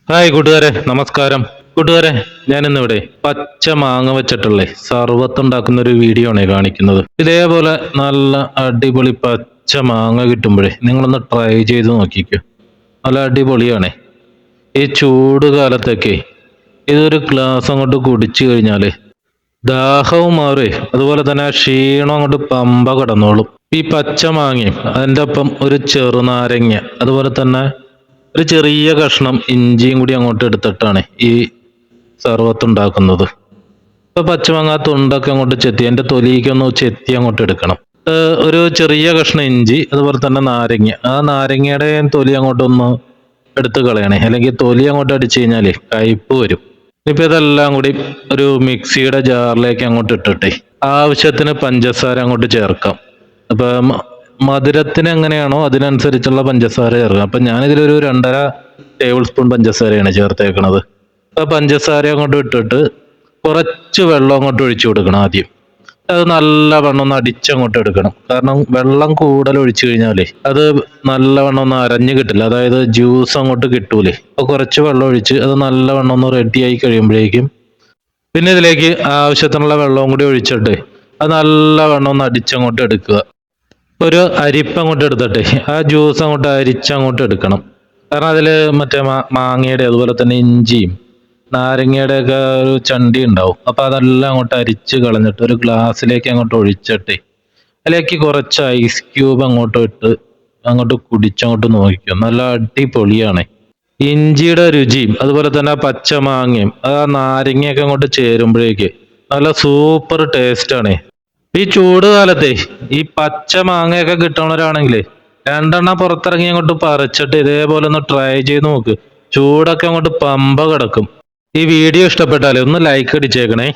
Hi കൂട്ടുകാരെ, നമസ്കാരം. കൂട്ടുകാരെ, ഞാനിന്നിവിടെ പച്ച മാങ്ങ വെച്ചിട്ടുള്ള സർവത്ത് ഉണ്ടാക്കുന്ന ഒരു വീഡിയോ ആണ് കാണിക്കുന്നത്. ഇതേപോലെ നല്ല അടിപൊളി പച്ച മാങ്ങ കിട്ടുമ്പോഴേ നിങ്ങളൊന്ന് ട്രൈ ചെയ്ത് നോക്കിക്കോ. നല്ല അടിപൊളിയാണ്. ഈ ചൂട് കാലത്തൊക്കെ ഇതൊരു ഗ്ലാസ് അങ്ങോട്ട് കുടിച്ചു കഴിഞ്ഞാല് ദാഹവും മാറേ, അതുപോലെ തന്നെ ക്ഷീണം അങ്ങോട്ട് പമ്പ കടന്നോളും. ഈ പച്ച മാങ്ങയും അതിൻ്റെ ഒപ്പം ഒരു ചെറുനാരങ്ങ, അതുപോലെ തന്നെ ഒരു ചെറിയ കഷ്ണം ഇഞ്ചിയും കൂടി അങ്ങോട്ട് എടുത്തിട്ടാണ് ഈ സർവത്ത് ഉണ്ടാക്കുന്നത്. ഇപ്പൊ പച്ചമാങ്ങ തൊണ്ടൊക്കെ അങ്ങോട്ട് ചെത്തി അതിന്റെ തൊലിക്കൊന്ന് ചെത്തി അങ്ങോട്ട് എടുക്കണം. ഒരു ചെറിയ കഷ്ണം ഇഞ്ചി, അതുപോലെ തന്നെ നാരങ്ങ, ആ നാരങ്ങയുടെ തൊലി അങ്ങോട്ടൊന്ന് എടുത്ത് കളയണേ, അല്ലെങ്കിൽ തൊലി അങ്ങോട്ട് അടിച്ചു കഴിഞ്ഞാല് കയ്പ്പ് വരും. ഇപ്പൊ ഇതെല്ലാം കൂടി ഒരു മിക്സിയുടെ ജാറിലേക്ക് അങ്ങോട്ട് ഇട്ടിട്ടെ ആവശ്യത്തിന് പഞ്ചസാര അങ്ങോട്ട് ചേർക്കാം. അപ്പൊ മധുരത്തിന് എങ്ങനെയാണോ അതിനനുസരിച്ചുള്ള പഞ്ചസാര ചേർക്കാം. അപ്പൊ ഞാനിതിലൊരു 2.5 ടേബിൾ സ്പൂൺ പഞ്ചസാരയാണ് ചേർത്തേക്കണത്. ആ പഞ്ചസാര അങ്ങോട്ട് ഇട്ടിട്ട് കുറച്ച് വെള്ളം അങ്ങോട്ട് ഒഴിച്ചു കൊടുക്കണം ആദ്യം. അത് നല്ലവണ്ണം ഒന്ന് അടിച്ചങ്ങോട്ട് എടുക്കണം. കാരണം വെള്ളം കൂടുതൽ ഒഴിച്ചു കഴിഞ്ഞാലേ അത് നല്ലവണ്ണം ഒന്ന് അരഞ്ഞു കിട്ടില്ല, അതായത് ജ്യൂസ് അങ്ങോട്ട് കിട്ടൂലേ. അപ്പൊ കുറച്ച് വെള്ളം ഒഴിച്ച് അത് നല്ലവണ്ണം ഒന്ന് റെഡിയായി കഴിയുമ്പോഴേക്കും പിന്നെ ഇതിലേക്ക് ആവശ്യത്തിനുള്ള വെള്ളവും കൂടി ഒഴിച്ചിട്ട് അത് നല്ലവണ്ണം ഒന്ന് അടിച്ചങ്ങോട്ട് എടുക്കുക. ഒരു അരിപ്പ അങ്ങോട്ട് എടുത്തിട്ടെ ആ ജ്യൂസ് അങ്ങോട്ട് അരിച്ചങ്ങോട്ട് എടുക്കണം. കാരണം അതിൽ മറ്റേ മാങ്ങയുടെ അതുപോലെ തന്നെ ഇഞ്ചിയും നാരങ്ങയുടെ ഒക്കെ ഒരു ചണ്ടി ഉണ്ടാവും. അപ്പൊ അതെല്ലാം അങ്ങോട്ട് അരിച്ച് കളഞ്ഞിട്ട് ഒരു ഗ്ലാസ്സിലേക്ക് അങ്ങോട്ട് ഒഴിച്ചിട്ട് അതിലേക്ക് കുറച്ച് ഐസ് ക്യൂബ് അങ്ങോട്ട് ഇട്ട് അങ്ങോട്ട് കുടിച്ചങ്ങോട്ട് നോക്കിക്കും. നല്ല അടിപൊളിയാണ്. ഇഞ്ചിയുടെ രുചിയും അതുപോലെ തന്നെ പച്ച മാങ്ങയും ആ നാരങ്ങയൊക്കെ അങ്ങോട്ട് ചേരുമ്പോഴേക്ക് നല്ല സൂപ്പർ ടേസ്റ്റ് ആണ്. ഈ ചൂട് കാലത്തെ ഈ പച്ച മാങ്ങയൊക്കെ കിട്ടണവരാണെങ്കിലേ 2 പുറത്തിറങ്ങി അങ്ങോട്ട് പറിച്ചിട്ട് ഇതേപോലെ ഒന്ന് ട്രൈ ചെയ്ത് നോക്ക്. ചൂടൊക്കെ അങ്ങോട്ട് പമ്പ കിടക്കും. ഈ വീഡിയോ ഇഷ്ടപ്പെട്ടാലേ ഒന്ന് ലൈക്ക് അടിച്ചേക്കണേ.